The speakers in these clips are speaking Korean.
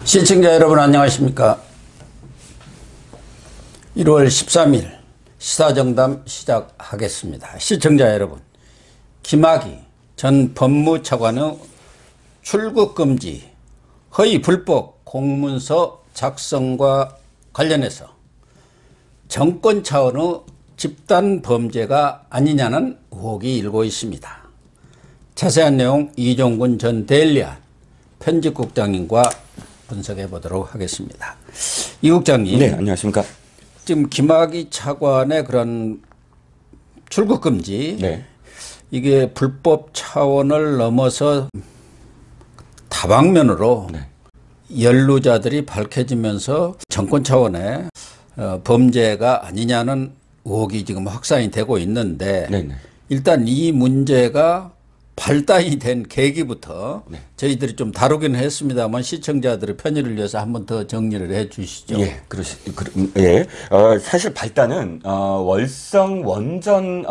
시청자 여러분 안녕하십니까. 1월 13일 시사정담 시작하겠습니다. 시청자 여러분, 김학의 전 법무차관의 출국금지 허위 불법 공문서 작성과 관련해서 정권 차원의 집단 범죄가 아니냐는 의혹이 일고 있습니다. 자세한 내용 이종근 전 데일리안 편집국장님과 분석해 보도록 하겠습니다. 이 국장님. 네, 안녕하십니까. 지금 김학의 차관의 그런 출국 금지, 네. 이게 불법 차원을 넘어서 다방면으로 네. 연루자들이 밝혀지면서 정권 차원의 범죄가 아니냐는 의혹이 지금 확산이 되고 있는데, 네네. 일단 이 문제가 발단이 된 계기부터 네. 저희들이 좀 다루기는 했습니다만 시청자들의 편의를 위해서 한 번 더 정리를 해 주시죠. 예, 예. 사실 발단은, 월성 원전,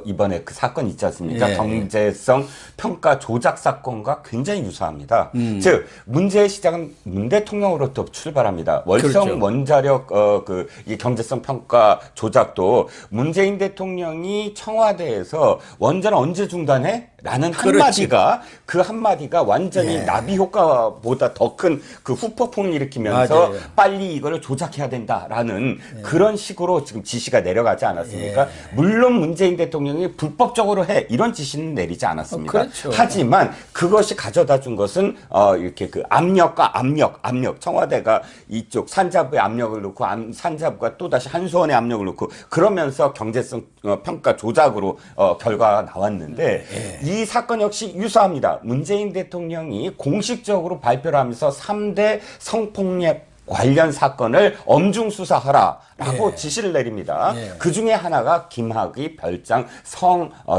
이번에 그 사건 있지 않습니까? 예. 경제성 평가 조작 사건과 굉장히 유사합니다. 즉, 문제의 시작은 문 대통령으로부터 출발합니다. 월성 그렇죠. 원자력, 이 경제성 평가 조작도 문재인 대통령이 청와대에서 원전 언제 중단해? 라는 한마디가, 그 한마디가 완전히 예. 나비 효과보다 더 큰 그 후폭풍을 일으키면서 맞아요. 빨리 이거를 조작해야 된다라는 그런 식으로 지금 지시가 내려가지 않았습니까? 예. 물론 문재인 대통령이 불법적으로 해 이런 지시는 내리지 않았습니다. 그렇죠. 하지만 그것이 가져다 준 것은 이렇게 그 압력과 압력 청와대가 이쪽 산자부의 압력을 넣고 산자부가 또 다시 한수원의 압력을 넣고 그러면서 경제성 평가 조작으로 결과가 나왔는데 이 사건 역시 유사합니다. 문재인 대통령이 공식적으로 발표를 하면서 3대 성폭력 관련 사건을 엄중 수사하라라고 지시를 내립니다. 그 중에 하나가 김학의 별장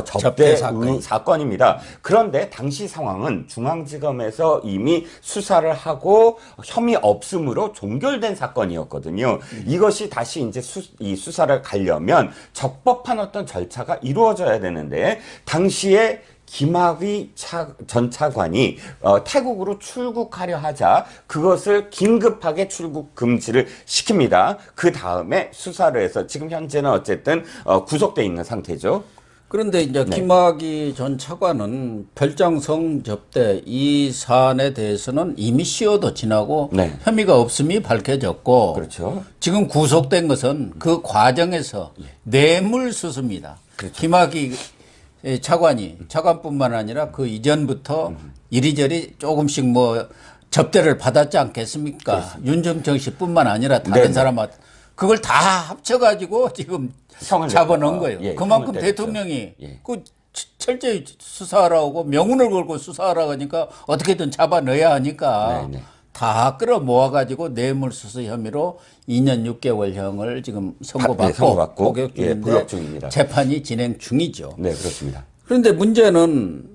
접대 사건입니다. 그런데 당시 상황은 중앙지검에서 이미 수사를 하고 혐의 없음으로 종결된 사건이었거든요. 이것이 다시 이제 이 수사를 가려면 적법한 어떤 절차가 이루어져야 되는데 당시에 김학의 전 차관이 태국으로 출국하려 하자 그것을 긴급하게 출국 금지를 시킵니다. 그 다음에 수사를 해서 지금 현재는 어쨌든 구속돼 있는 상태죠. 그런데 이제 김학의 전 차관은 별장성 접대 이 사안에 대해서는 이미 시효도 지나고 혐의가 없음이 밝혀졌고, 그렇죠. 지금 구속된 것은 그 과정에서 뇌물수수입니다. 그렇죠. 김학의 차관뿐만 아니라 그 이전부터 이리저리 조금씩 뭐 접대를 받았지 않겠습니까? 그렇습니다. 윤정청 씨뿐만 아니라 다른 사람한테 그걸 다 합쳐가지고 지금 잡아놓은 거예요. 그만큼 대통령이 그 철저히 수사하라고 명운을 걸고 수사하라고 하니까 어떻게든 잡아넣어야 하니까 다 끌어모아가지고 뇌물수수 혐의로 2년 6개월형을 지금 선고받고 복역 중인데 재판이 진행 중이죠. 네, 그렇습니다. 그런데 문제는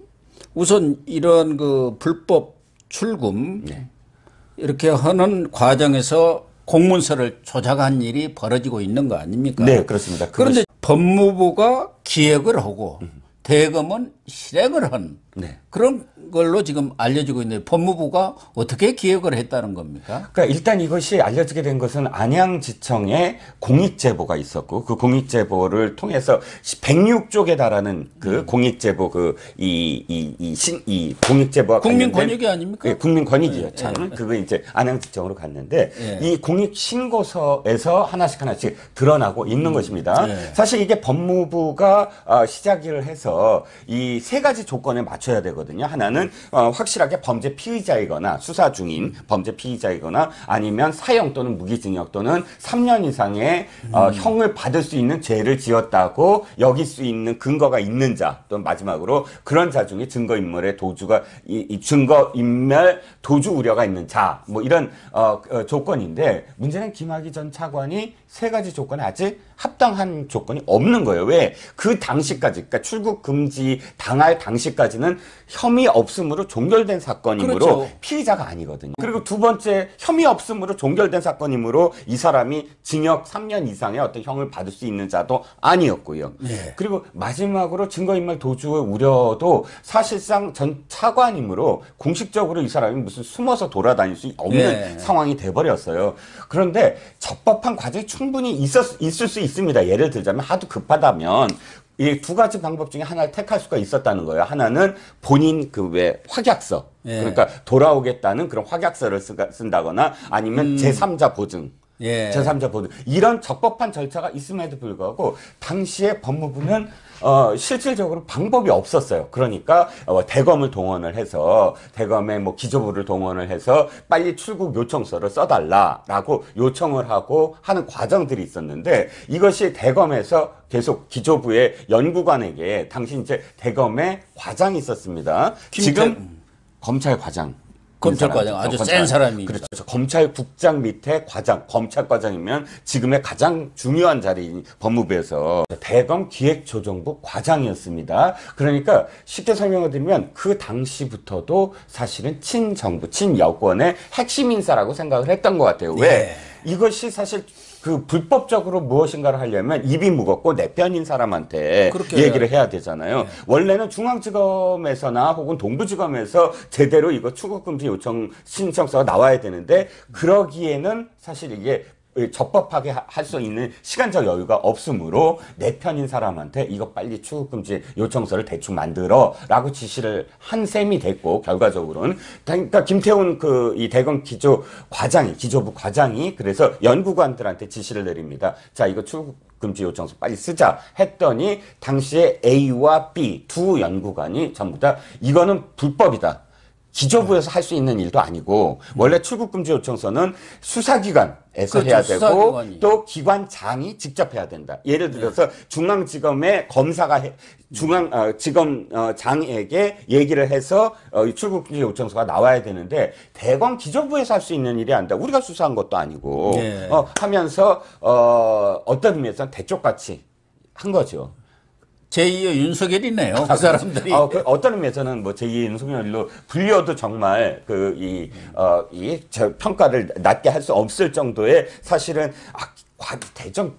우선 이런 그 불법 출금 이렇게 하는 과정에서 공문서를 조작한 일이 벌어지고 있는 거 아닙니까? 네, 그렇습니다. 그런데 법무부가 기획을 하고 대검은 실행을 한 그런 걸로 지금 알려지고 있는데 법무부가 어떻게 기획을 했다는 겁니까? 그러니까 일단 이것이 알려지게 된 것은 안양지청에 공익제보가 있었고 그 공익제보를 통해서 106쪽에 달하는 그 공익제보 이 공익제보가 국민권익위 아닙니까? 예, 국민권익위요. 참 그거 이제 안양지청으로 갔는데 이 공익신고서에서 하나씩 드러나고 있는 것입니다. 사실 이게 법무부가 시작을 해서 이 세 가지 조건에 맞춰야 되거든요. 하나는 확실하게 범죄 피의자이거나 수사 중인 범죄 피의자이거나 아니면 사형 또는 무기징역 또는 3년 이상의 형을 받을 수 있는 죄를 지었다고 여길 수 있는 근거가 있는 자, 또 마지막으로 그런 자 중에 증거인멸의 도주가 이 증거인멸 도주 우려가 있는 자, 뭐 이런 조건인데 문제는 김학의 전 차관이 세 가지 조건에 아직 합당한 조건이 없는 거예요. 왜? 그 당시까지, 그러니까 출국 금지 당할 당시까지는 혐의 없음으로 종결된 사건이므로 그렇죠. 피의자가 아니거든요. 그리고 두 번째, 혐의 없음으로 종결된 사건이므로 이 사람이 징역 3년 이상의 어떤 형을 받을 수 있는 자도 아니었고요. 네. 그리고 마지막으로 증거인멸 도주의 우려도 사실상 전 차관이므로 공식적으로 이 사람이 무슨 숨어서 돌아다닐 수 없는 네. 상황이 돼버렸어요. 그런데 적법한 과정이 충분히 있을 수 있습니다. 예를 들자면 하도 급하다면 이 두 가지 방법 중에 하나를 택할 수가 있었다는 거예요. 하나는 본인 그 왜 확약서, 예. 그러니까 돌아오겠다는 그런 확약서를 쓴다거나 아니면 제3자 보증. 예. 제3자 보증. 이런 적법한 절차가 있음에도 불구하고 당시에 법무부는 실질적으로 방법이 없었어요. 그러니까 대검을 동원을 해서 대검의 뭐 기조부를 동원을 해서 빨리 출국 요청서를 써달라라고 요청을 하고 하는 과정들이 있었는데 이것이 대검에서 계속 기조부의 연구관에게 당시 이제 대검의 과장이 있었습니다. 지금 검찰과장. 검찰과장 아주 센 사람입니다. 그렇죠. 검찰국장 밑에 과장, 검찰과장이면 지금의 가장 중요한 자리인 법무부에서 대검 기획조정부 과장이었습니다. 그러니까 쉽게 설명을 드리면 그 당시부터도 사실은 친정부, 친여권의 핵심 인사라고 생각을 했던 것 같아요. 왜? 이것이 사실 그 불법적으로 무엇인가를 하려면 입이 무겁고 내 편인 사람한테 얘기를 해야 되잖아요. 네. 원래는 중앙지검에서나 혹은 동부지검에서 제대로 이거 출국금지 요청 신청서가 나와야 되는데 그러기에는 사실 이게 적법하게 할 수 있는 시간적 여유가 없으므로 내 편인 사람한테 이거 빨리 출국금지 요청서를 대충 만들어라고 지시를 한 셈이 됐고 결과적으로는 그러니까 김태훈 그 이 대검 기조부 과장이 그래서 연구관들한테 지시를 내립니다. 자 이거 출국금지 요청서 빨리 쓰자 했더니 당시에 A와 B 두 연구관이 전부 다 이거는 불법이다. 기조부에서 할 수 있는 일도 아니고 원래 출국금지 요청서는 수사기관에서 그렇죠, 해야 되고 수사기관이. 또 기관장이 직접 해야 된다. 예를 들어서 중앙지검의 검사가 지검장에게 얘기를 해서 출국금지 요청서가 나와야 되는데 대검 기조부에서 할 수 있는 일이 아니다. 우리가 수사한 것도 아니고 하면서 어떤 의미에서는 대쪽같이 한 거죠. 제2의 윤석열이네요. 그 사람들이. 어떤 의미에서는 뭐 제2의 윤석열로 불려도 정말 평가를 낮게 할 수 없을 정도의 사실은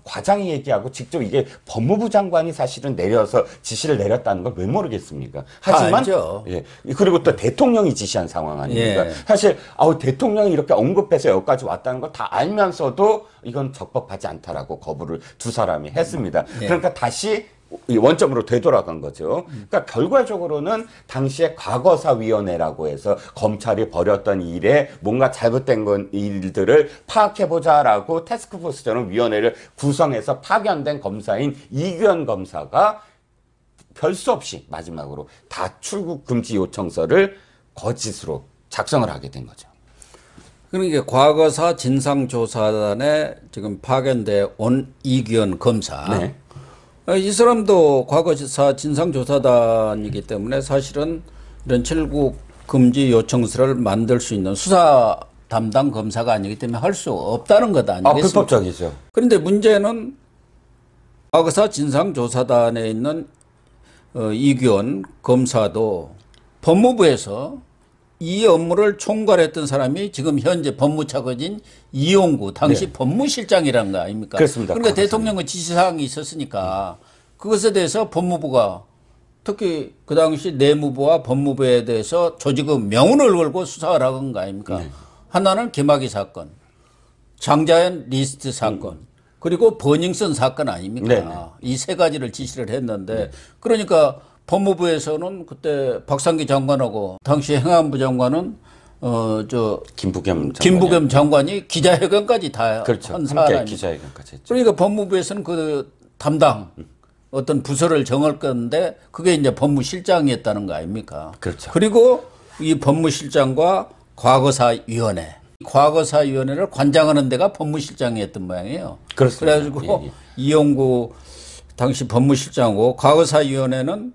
과장이 얘기하고 직접 이게 법무부 장관이 사실은 내려서 지시를 내렸다는 걸 왜 모르겠습니까? 하지만 예. 그리고 또 대통령이 지시한 상황 아닙니까? 예. 사실 대통령이 이렇게 언급해서 여기까지 왔다는 걸 다 알면서도 이건 적법하지 않다라고 거부를 두 사람이 했습니다. 예. 그러니까 다시 원점으로 되돌아간 거죠. 그러니까 결과적으로는 당시에 과거사위원회라고 해서 검찰이 벌였던 일에 뭔가 잘못된 일들을 파악해보자라고 태스크포스처럼 위원회를 구성해서 파견된 검사인 이규현 검사가 별 수 없이 마지막으로 다 출국 금지 요청서를 거짓으로 작성을 하게 된 거죠. 그러니까 과거사 진상조사단에 지금 파견돼 온 이규현 검사. 네. 이 사람도 과거사 진상조사단이기 때문에 사실은 이런 출국 금지 요청서를 만들 수 있는 수사 담당 검사가 아니기 때문에 할 수 없다는 것 아니겠습니까? 불법적이죠. 그런데 문제는 과거사 진상조사단에 있는 이규현 검사도 법무부에서 이 업무를 총괄했던 사람이 지금 현재 법무차관인 이용구 당시 법무실장이란 거 아닙니까? 그렇습니다. 그러니까 대통령의 지시사항이 있었으니까 그것에 대해서 법무부가 특히 그 당시 내무부와 법무부에 대해서 조직의 명운을 걸고 수사를 한 거 아닙니까? 하나는 김학의 사건, 장자연 리스트 사건, 그리고 버닝썬 사건 아닙니까? 이 세 가지를 지시를 했는데 그러니까 법무부에서는 그때 박상기 장관하고 당시 행안부 장관은 김부겸 장관이 기자회견까지 다 한 사람이. 기자회견까지 했죠. 그러니까 법무부에서는 그 담당 어떤 부서를 정할 건데 그게 이제 법무실장이었다는 거 아닙니까? 그렇죠. 그리고 이 법무실장과 과거사위원회를 관장하는 데가 법무실장이었던 모양이에요. 그렇습니다. 그래가지고 이용구 당시 법무실장하고 과거사위원회는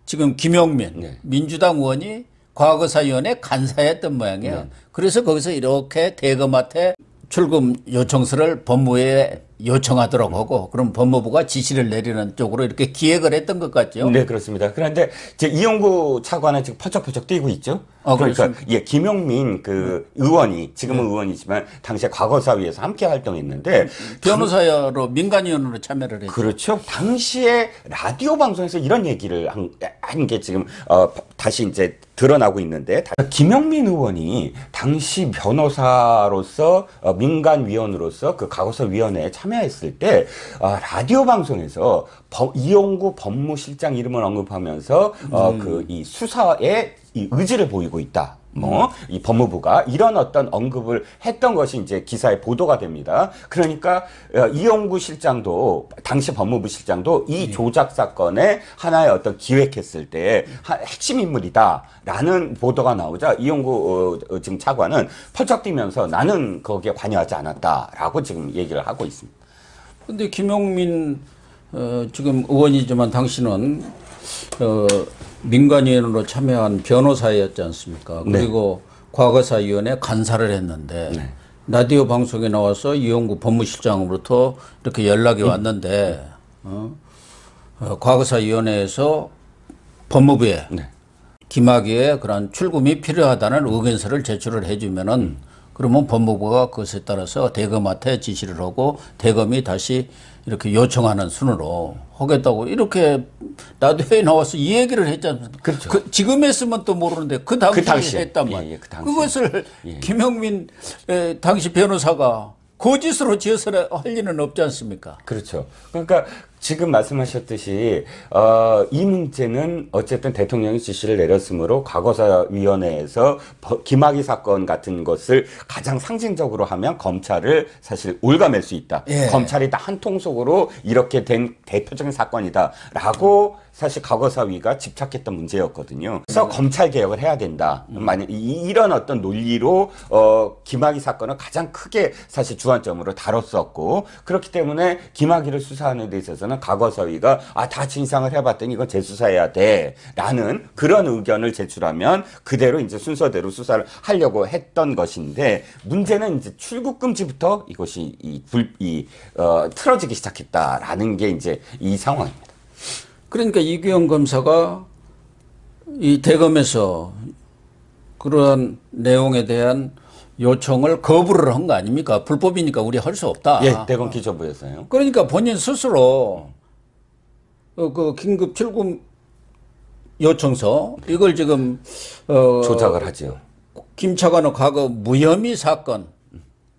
지금 김용민 민주당 의원이 과거사위원회 간사였던 모양이에요. 그래서 거기서 이렇게 대검한테 출금 요청서를 법무부에 요청하도록 하고 그럼 법무부가 지시를 내리는 쪽으로 이렇게 기획을 했던 것 같죠. 네, 그렇습니다. 그런데 이제 이용구 차관은 지금 퍼쩍퍼쩍 뛰고 있죠. 그러니까 예, 김용민 그 의원이 지금은 의원이지만 당시에 과거사위에서 함께 활동했는데 변호사로 민간위원으로 참여를 했죠. 그렇죠. 당시에 라디오 방송에서 이런 얘기를 한 게 지금 다시 이제 드러나고 있는데 김용민 의원이 당시 변호사로서 민간위원으로서 그 과거사위원회에 참여했을 때 라디오 방송에서 이용구 법무실장 이름을 언급하면서 그 이 수사에 이 의지를 보이고 있다. 이 법무부가 이런 어떤 언급을 했던 것이 이제 기사에 보도가 됩니다. 그러니까 이용구 실장도 당시 법무부 실장도 이 조작 사건에 하나의 어떤 기획했을 때 핵심 인물이다라는 보도가 나오자 이용구 지금 차관은 펄쩍 뛰면서 나는 거기에 관여하지 않았다라고 지금 얘기를 하고 있습니다. 근데 김용민 지금 의원이지만 당신은 민간위원으로 참여한 변호사였지 않습니까? 그리고 네. 과거사위원회 간사를 했는데 네. 라디오 방송에 나와서 이용구 법무실장으로부터 이렇게 연락이 왔는데 과거사위원회에서 법무부에 네. 김학의의 그런 출금이 필요하다는 의견서를 제출을 해주면은 그러면 법무부가 그것에 따라서 대검한테 지시를 하고 대검이 다시 이렇게 요청하는 순으로 하겠다고 이렇게 라디오에 나와서 이 얘기를 했잖아요. 그렇죠. 지금 했으면 또 모르는데 그 당시에 했단 말이에요. 그것을 김용민 당시 변호사가 거짓으로 지어서 할 리는 없지 않습니까? 그렇죠. 그러니까 지금 말씀하셨듯이 이 문제는 어쨌든 대통령이 지시를 내렸으므로 과거사위원회에서 김학의 사건 같은 것을 가장 상징적으로 하면 검찰을 사실 올가맬 수 있다. 예. 검찰이 다 한 통속으로 이렇게 된 대표적인 사건이다라고 사실 과거사위가 집착했던 문제였거든요. 그래서 검찰 개혁을 해야 된다. 만약 이런 어떤 논리로 김학의 사건을 가장 크게 사실 주안점으로 다뤘었고 그렇기 때문에 김학의를 수사하는 데 있어서는 과거사위가 다 진상을 해봤더니 이건 재수사해야 돼라는 그런 의견을 제출하면 그대로 이제 순서대로 수사를 하려고 했던 것인데 문제는 이제 출국 금지부터 이것이 틀어지기 시작했다라는 게 이제 이 상황입니다. 그러니까 이규영 검사가 이 대검에서 그러한 내용에 대한 요청을 거부를 한 거 아닙니까? 불법이니까 우리 할 수 없다. 예, 대검 기재부에서요. 그러니까 본인 스스로 그 긴급 출금 요청서 이걸 지금 조작을 하죠. 김 차관의 과거 무혐의 사건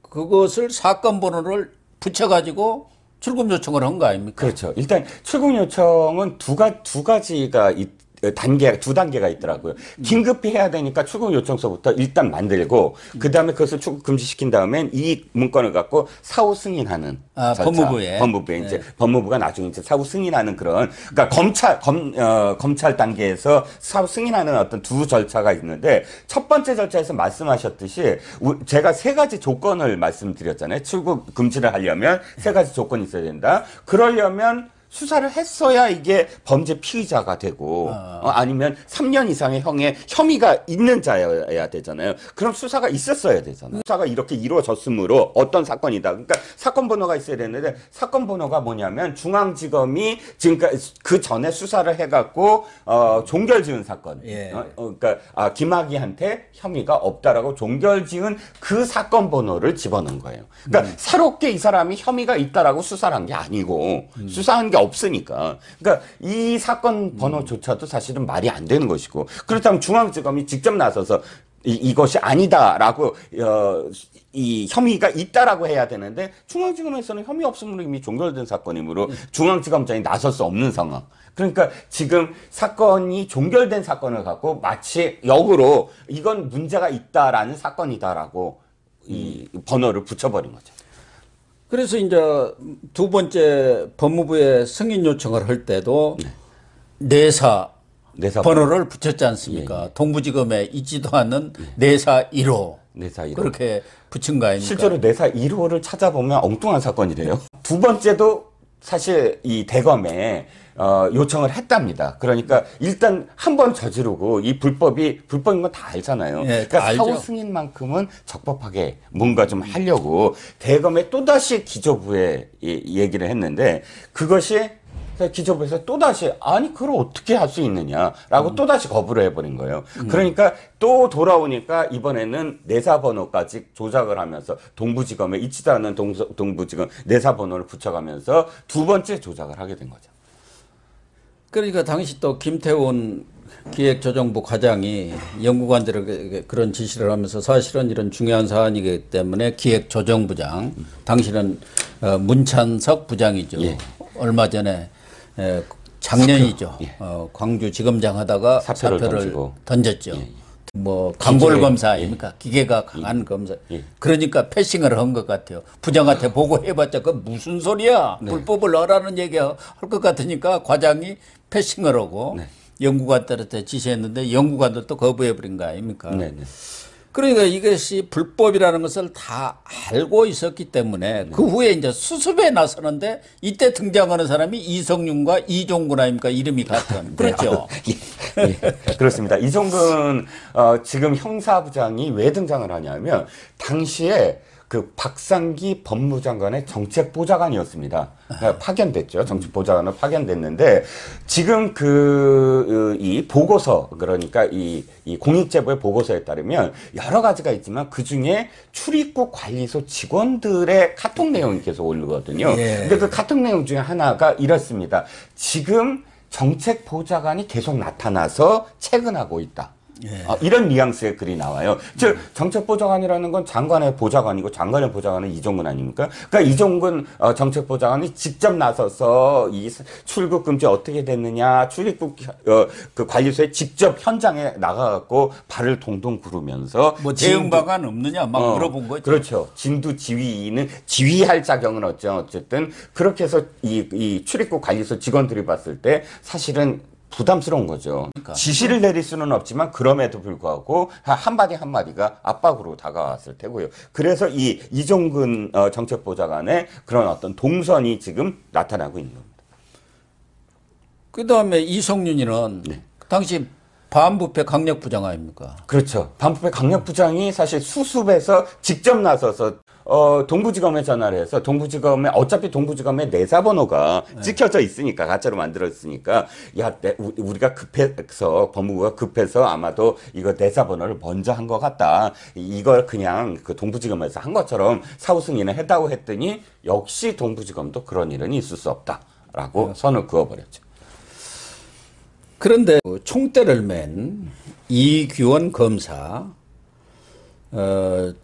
그것을 사건 번호를 붙여가지고 출금 요청을 한 거 아닙니까? 그렇죠. 일단 출금 요청은 두 가지가 두 단계가 있더라고요. 긴급히 해야 되니까 출국 요청서부터 일단 만들고 그다음에 그것을 출국 금지시킨 다음엔 이 문건을 갖고 사후 승인하는 법무부에 이제 법무부가 나중에 이제 사후 승인하는 그런 그러니까 검찰 단계에서 사후 승인하는 어떤 두 절차가 있는데 첫 번째 절차에서 말씀하셨듯이 제가 세 가지 조건을 말씀드렸잖아요. 출국 금지를 하려면 세 가지 조건이 있어야 된다. 그러려면 수사를 했어야 이게 범죄 피의자가 되고 아니면 3년 이상의 형의 혐의가 있는 자여야 되잖아요. 그럼 수사가 있었어야 되잖아요. 수사가 이렇게 이루어졌으므로 어떤 사건이다. 그러니까 사건 번호가 있어야 되는데 사건 번호가 뭐냐면 중앙지검이 지금까지 그 전에 수사를 해갖고 종결지은 사건. 예. 그러니까 김학의한테 혐의가 없다라고 종결지은 그 사건 번호를 집어넣은 거예요. 그러니까 새롭게 이 사람이 혐의가 있다라고 수사를 한 게 아니고 수사한 게 없으니까. 그러니까 이 사건 번호조차도 사실은 말이 안 되는 것이고 그렇다면 중앙지검이 직접 나서서 이것이 아니다라고 이 혐의가 있다라고 해야 되는데 중앙지검에서는 혐의 없음으로 이미 종결된 사건이므로 중앙지검장이 나설 수 없는 상황. 그러니까 지금 사건이 종결된 사건을 갖고 마치 역으로 이건 문제가 있다라는 사건이다라고 이 번호를 붙여버린 거죠. 그래서 이제 두 번째 법무부에 승인 요청을 할 때도 내사 번호를 붙였지 않습니까? 예. 동부지검에 있지도 않는 내사 1호. 내사 1호. 그렇게 붙인 거 아닙니까? 실제로 내사 1호를 찾아보면 엉뚱한 사건이래요. 두 번째도 사실 이 대검에 요청을 했답니다. 그러니까 일단 한번 저지르고 이 불법인 건 다 알잖아요. 예, 그러니까 다 알죠. 사후 승인만큼은 적법하게 뭔가 좀 하려고 대검에 또다시 기조부에 얘기를 했는데 그것이 기조부에서 또다시 아니 그걸 어떻게 할 수 있느냐라고 또다시 거부를 해버린 거예요. 그러니까 또 돌아오니까 이번에는 내사번호까지 조작을 하면서 동부지검에 있지도 않은 동부지검 내사번호를 붙여가면서 두 번째 조작을 하게 된 거죠. 그러니까 당시 또 김태훈 기획조정부 과장이 연구관들에게 그런 지시를 하면서 사실은 이런 중요한 사안이기 때문에 기획조정부장, 당시는 문찬석 부장이죠. 예. 얼마 전에 작년이죠. 예. 광주지검장 하다가 사표를 던졌죠. 예. 뭐 강골 검사 아닙니까? 기계가 강한 검사. 예. 그러니까 패싱을 한 것 같아요. 부장한테 보고해봤자 그 무슨 소리야? 네. 불법을 하라는 얘기 할 것 같으니까 과장이 패싱을 하고 네. 연구관들한테 지시했는데 연구관들도 거부해버린 거 아닙니까? 네, 네. 그러니까 이것이 불법이라는 것을 다 알고 있었기 때문에 그 후에 이제 수습에 나서는데 이때 등장하는 사람이 이성윤과 이종근 아닙니까? 이름이 같은. 그렇죠. 예, 예, 그렇습니다. 이종근 지금 형사부장이 왜 등장을 하냐면 당시에 그 박상기 법무장관의 정책보좌관이었습니다. 파견됐죠. 정책보좌관으로 파견됐는데 지금 이 보고서 그러니까 이 공익제보의 보고서에 따르면 여러 가지가 있지만 그 중에 출입국 관리소 직원들의 카톡 내용이 계속 오르거든요. 예. 근데 그 카톡 내용 중에 하나가 이렇습니다. 지금 정책보좌관이 계속 나타나서 퇴근하고 있다. 예. 이런 뉘앙스의 글이 나와요. 즉 정책보좌관이라는 건 장관의 보좌관이고 장관의 보좌관은 이종근 아닙니까? 그러니까 이종근 정책보좌관이 직접 나서서 이 출국 금지 어떻게 됐느냐, 출입국 그 관리소에 직접 현장에 나가갖고 발을 동동 구르면서 뭐 대응 방안 없느냐 막 물어본 거죠. 그렇죠. 진두 지휘는 지휘할 자격은 어쨌든 그렇게 해서 이 출입국 관리소 직원들이 봤을 때 사실은 부담스러운 거죠. 그러니까. 지시를 내릴 수는 없지만 그럼에도 불구하고 한마디 한마디가 압박으로 다가왔을 테고요. 그래서 이 이종근 정책보좌관의 그런 어떤 동선이 지금 나타나고 있는 겁니다. 그다음에 이성윤이는 네. 당시 반부패 강력부장 아닙니까? 그렇죠. 반부패 강력부장이 사실 수습에서 직접 나서서 동부지검에 전화를 해서 어차피 동부지검에 내사번호가 찍혀져 있으니까 가짜로 만들었으니까 우리가 급해서 법무부가 급해서 아마도 이거 내사번호를 먼저 한 것 같다. 이걸 그냥 그 동부지검에서 한 것처럼 사후 승인을 했다고 했더니 역시 동부지검도 그런 일은 있을 수 없다라고 선을 그어버렸죠. 그런데 총대를 맨 이규원 검사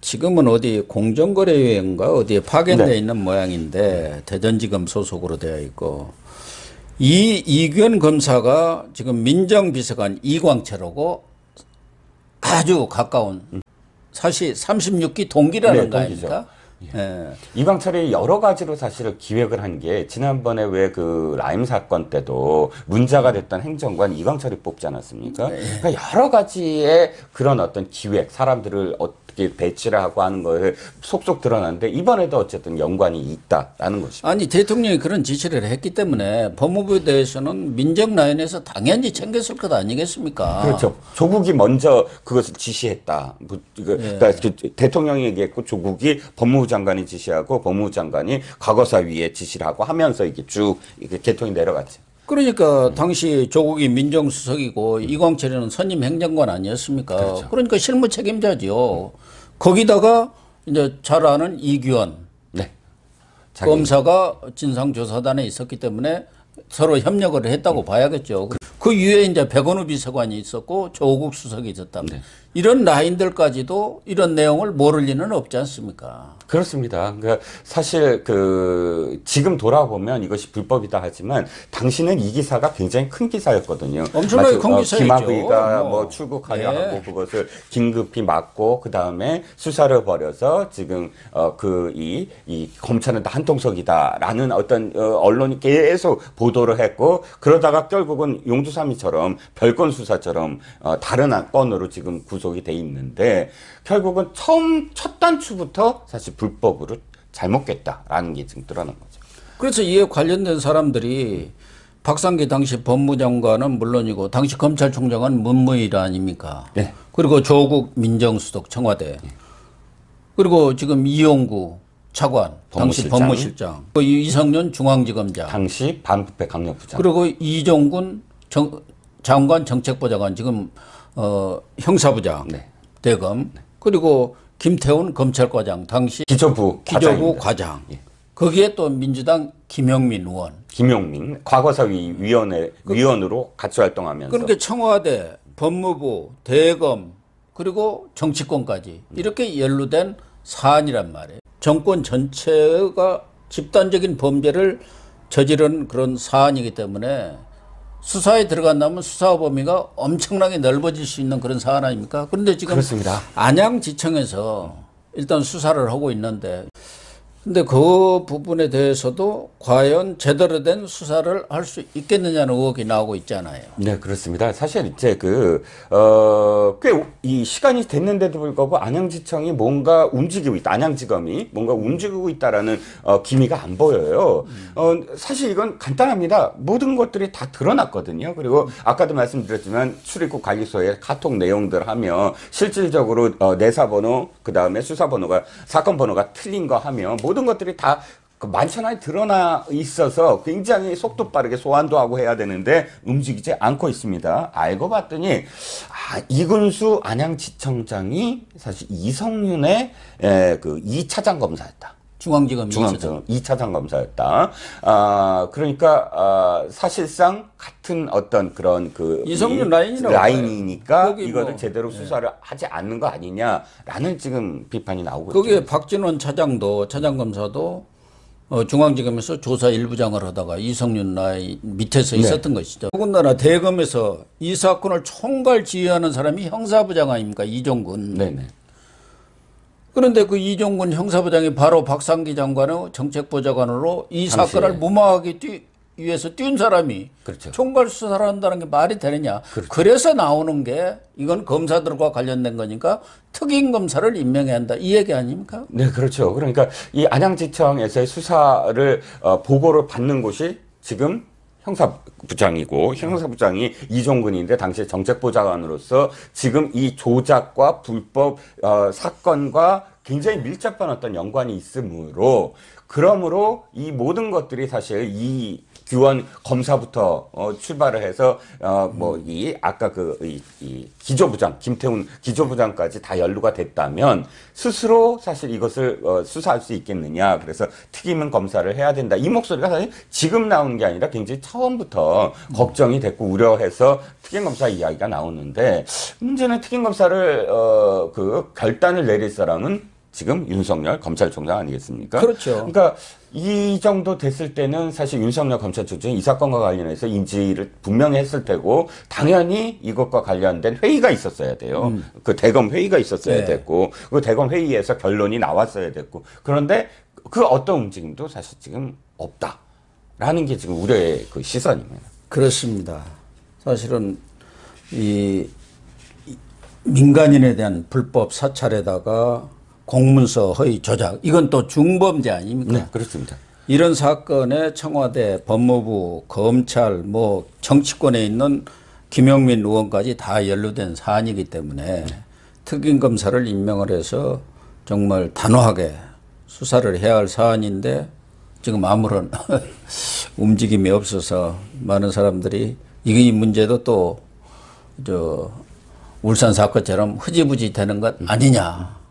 지금은 어디 공정거래위원회인가 어디에 파견되어 네. 있는 모양인데 대전지검 소속으로 되어 있고 이규원 검사가 지금 민정비서관 이광철하고 아주 가까운 사실 36기 동기라는 네, 거 동기죠. 아닙니까? 예. 이광철이 여러 가지로 사실은 기획을 한 게 지난번에 왜 그 라임 사건 때도 문제가 됐던 행정관 이광철이 뽑지 않았습니까? 네. 그러니까 여러 가지의 그런 어떤 기획, 사람들을 어떻게 배치를 하고 하는 거에 속속 드러났는데 이번에도 어쨌든 연관이 있다라는 것입니다. 아니 대통령이 그런 지시를 했기 때문에 법무부에 대해서는 민정 라인에서 당연히 챙겼을 것 아니겠습니까? 그렇죠. 조국이 먼저 그것을 지시했다. 그러니까 대통령이 얘기했고 조국이 법무부 장관이 지시하고 법무부 장관이 과거사위에 지시를 하고 하면서 이게 쭉 개통이 내려갔죠. 그러니까 당시 조국이 민정수석이고 이광철이는 선임 행정관 아니었습니까? 그렇죠. 그러니까 실무 책임자죠. 거기다가 이제 잘 아는 이규원 네. 검사가 진상조사단에 있었기 때문에 서로 협력을 했다고 봐야겠죠. 그 위에 이제 백원우 비서관이 있었고 조국 수석이 있었답니다. 네. 이런 라인들까지도 이런 내용을 모를 리는 없지 않습니까? 그렇습니다. 그러니까 사실 지금 돌아보면 이것이 불법이다 하지만 당시는 이 기사가 굉장히 큰 기사였거든요. 엄청나게 큰 기사였죠. 김학의가 뭐 출국하려 예. 하고 그것을 긴급히 막고 그 다음에 수사를 벌여서 지금 이 검찰은 다 한통속이다라는 어떤 언론이 계속 보도를 했고 그러다가 결국은 용두사미처럼 별건 수사처럼 다른 건으로 지금 구속이 돼 있는데 결국은 첫 단추부터 사실 불법으로 잘못 깼다라는 게 지금 드러난 거죠. 그래서 이에 관련된 사람들이 박상기 당시 법무장관은 물론이고 당시 검찰총장은 문무일 아닙니까? 네. 그리고 조국 민정수석 청와대. 그리고 지금 이용구 차관 당시 법무실장. 그 이성윤 중앙지검장. 당시 반부패 강력부장. 그리고 이종군 장관 정책보좌관 지금 형사부장 네. 대검. 그리고 김태훈 검찰과장 당시 기조부 과장. 예. 거기에 또 민주당 김영민 의원. 김용민 과거사위 위원으로 같이 활동하면서. 그러니까 청와대, 법무부, 대검 그리고 정치권까지 이렇게 연루된 사안이란 말이에요. 정권 전체가 집단적인 범죄를 저지른 그런 사안이기 때문에 수사에 들어간다면 수사 범위가 엄청나게 넓어질 수 있는 그런 사안 아닙니까? 그런데 지금 그렇습니다. 안양지청에서 일단 수사를 하고 있는데 근데 그 부분에 대해서도 과연 제대로 된 수사를 할 수 있겠느냐는 의혹이 나오고 있잖아요. 네, 그렇습니다. 사실 이제 꽤 이 시간이 됐는데도 불구하고 안양지청이 뭔가 움직이고 있다. 안양지검이 뭔가 움직이고 있다라는 기미가 안 보여요. 사실 이건 간단합니다. 모든 것들이 다 드러났거든요. 그리고 아까도 말씀드렸지만 출입국 관리소의 카톡 내용들 하며 실질적으로 내사번호, 그 다음에 수사번호가, 사건 번호가 틀린 거 하며 모든 것들이 다 만천하에 드러나 있어서 굉장히 속도 빠르게 소환도 하고 해야 되는데 움직이지 않고 있습니다. 알고 봤더니 이근수 안양지청장이 사실 이성윤의 그 2차장 검사였다. 중앙지검 2차장 검사였다. 그러니까 사실상 같은 어떤 그런 이성윤 라인이니까 이거를 뭐, 제대로 수사를 하지 않는 거 아니냐라는 지금 비판이 나오고 거기에 있죠. 박진원 차장검사도 중앙지검에서 조사 일부장을 하다가 이성윤 라인 밑에서 있었던 것이죠. 더군다나 대검에서 이 사건을 총괄 지휘하는 사람이 형사부장 아닙니까? 이종군. 네네. 그런데 그 이종군 형사부장이 바로 박상기 장관의 정책보좌관으로 이 사건을 무마하기 위해서 뛴 사람이 그렇죠. 총괄 수사를 한다는 게 말이 되느냐. 그렇죠. 그래서 나오는 게 이건 검사들과 관련된 거니까 특임 검사를 임명해야 한다. 이 얘기 아닙니까? 네, 그렇죠. 그러니까 이 안양지청에서의 수사를 보고를 받는 곳이 지금 형사부장이고 형사부장이 이종근인데 당시 정책보좌관으로서 지금 이 조작과 불법 사건과 굉장히 밀접한 어떤 연관이 있으므로 그러므로 이 모든 것들이 사실 이 규원 검사부터 출발을 해서 이 아까 이 기조부장 김태훈 기조부장까지 다 연루가 됐다면 스스로 사실 이것을 수사할 수 있겠느냐. 그래서 특임은 검사를 해야 된다. 이 목소리가 사실 지금 나오는 게 아니라 굉장히 처음부터 걱정이 됐고 우려해서 특임 검사 이야기가 나오는데 문제는 특임 검사를 그 결단을 내릴 사람은 지금 윤석열 검찰총장 아니겠습니까? 그렇죠. 그러니까 이 정도 됐을 때는 사실 윤석열 검찰총장이 이 사건과 관련해서 인지를 분명히 했을 테고 당연히 이것과 관련된 회의가 있었어야 돼요. 그 대검 회의가 있었어야 됐고 그 대검 회의에서 결론이 나왔어야 됐고 그런데 그 어떤 움직임도 사실 지금 없다라는 게 지금 우려의 그 시선입니다. 그렇습니다. 사실은 이 민간인에 대한 불법 사찰에다가 공문서 허위 조작 이건 또 중범죄 아닙니까? 네, 그렇습니다. 이런 사건에 청와대, 법무부, 검찰, 뭐 정치권에 있는 김영민 의원까지 다 연루된 사안이기 때문에 특임 검사를 임명을 해서 정말 단호하게 수사를 해야 할 사안인데 지금 아무런 움직임이 없어서 많은 사람들이 이 문제도 또 울산 사건처럼 흐지부지 되는 것 아니냐.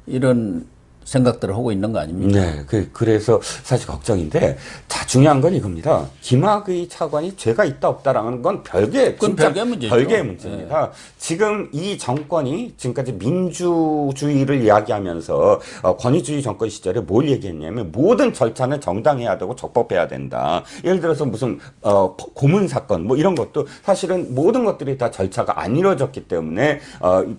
이런 생각들을 하고 있는 거 아닙니까? 네, 그래서 사실 걱정인데, 자, 중요한 건 이겁니다. 김학의 차관이 죄가 있다 없다라는 건 별개의 문제죠. 별개의 문제입니다. 네. 지금 이 정권이 지금까지 민주주의를 이야기하면서 권위주의 정권 시절에 뭘 얘기했냐면 모든 절차는 정당해야 되고 적법해야 된다. 예를 들어서 무슨 고문 사건 뭐 이런 것도 사실은 모든 것들이 다 절차가 안 이루어졌기 때문에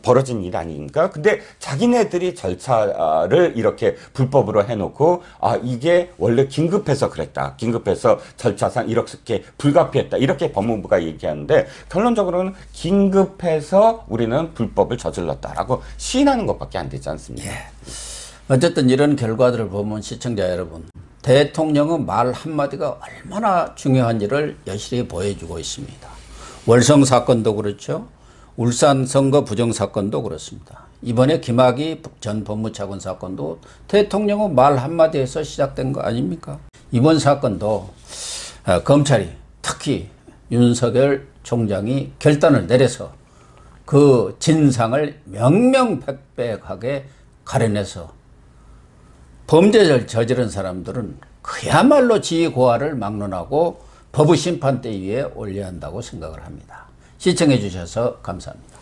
벌어진 일 아닙니까? 근데 자기네들이 절차를 이렇게 불법으로 해놓고 이게 원래 긴급해서 그랬다. 긴급해서 절차상 이렇게 불가피했다. 이렇게 법무부가 얘기하는데 결론적으로는 긴급해서 우리는 불법을 저질렀다라고 시인하는 것밖에 안 되지 않습니까? 예. 어쨌든 이런 결과들을 보면 시청자 여러분 대통령의 말 한마디가 얼마나 중요한지를 여실히 보여주고 있습니다. 월성 사건도 그렇죠. 울산 선거 부정 사건도 그렇습니다. 이번에 김학의 전 법무차관 사건도 대통령의 말 한마디에서 시작된 거 아닙니까? 이번 사건도 검찰이 특히 윤석열 총장이 결단을 내려서 그 진상을 명명백백하게 가려내서 범죄를 저지른 사람들은 그야말로 지위고하를 막론하고 법의 심판대 위에 올려야 한다고 생각을 합니다. 시청해 주셔서 감사합니다.